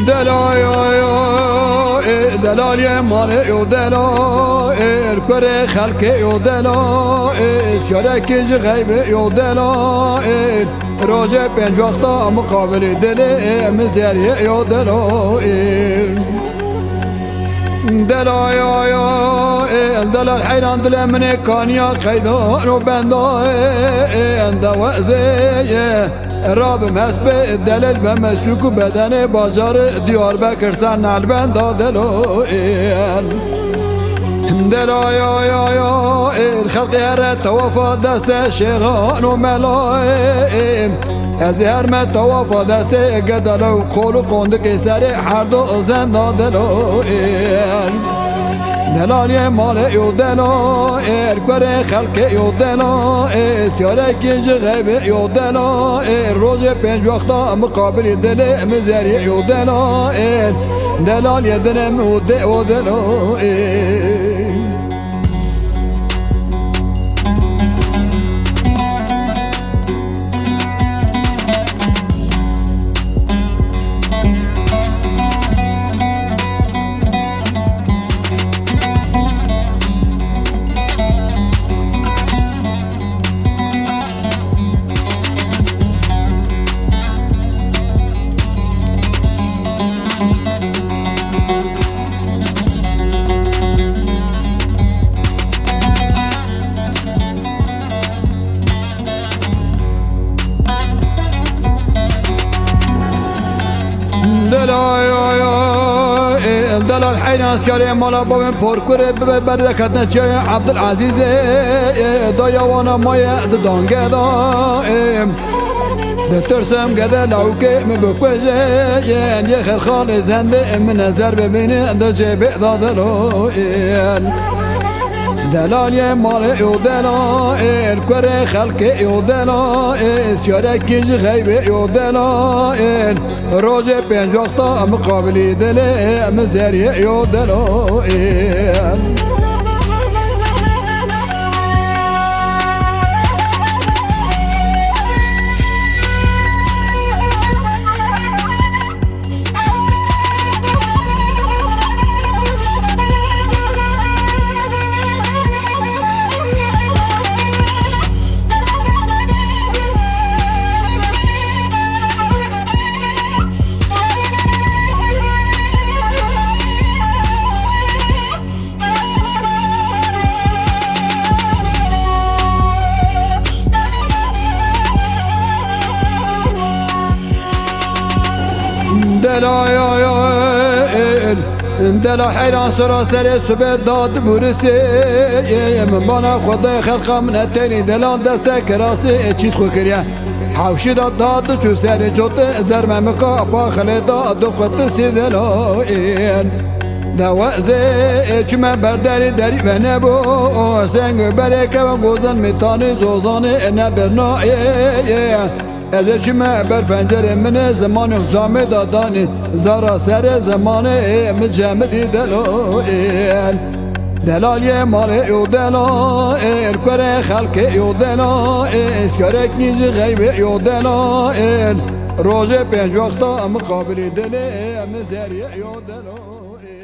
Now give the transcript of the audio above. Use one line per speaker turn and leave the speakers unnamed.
دلال دلال يا مال يو دلال كره خلق يو دلال سيارك غيب يو دلال روجه بنج وقتا مقابل دل مزير يو دلال دلال يا دلال حيران دل من كان يا خيدان وبندان دوازي راب مسب دلل به مسلوک بدن بازار دیار بکرسن نلبن دادلوین دلایا الخلق هر توافا دست شیغان و ملایم از هر متوافا دست گدلو قول و قندق سر هر دو زن دادلوین دلال مال یو دلال کره خلق یو دلال سیاره کج غیب یو دلال روز پنج وقتا مقابل دل مزری یو دلال دلال یه دلم و دلال دلال حين اسكاري مالا بابن پرکور بردکت نچه عبدالعزیز دایا وانا مایا دانگه دایم دترسم گده لوکه مبکوشه یه خرخال زنده من نظر ببینه دا جبه دادلوین دلال یه مال یو دلال کره خلق یو دلال سیاره کج غیبه یو دلال روز پنج وقتا مقابلی دل مزری یو دلال دلا حیران سرا سر سبه داد بورسی من بانا خدا خلقا من اتنی دلان دست کراسی چیت خو کریا حوشی داد چو سر جوت زرمه مکا با خلی داد قد سی دلائین دوازه چمه برداری داری و نبو سنگ برکه و گوزن میتانی زوزانه نبرنایی از چمه بر پنجره من زمان جامع دادانی زارا سر زمان مجمدی دلائل دلال یه مال یو دلال کره خلق یو دلال اسکاره کنیج غیب یو دلال روز پنج وقتا مقابل دل مزری یو دلال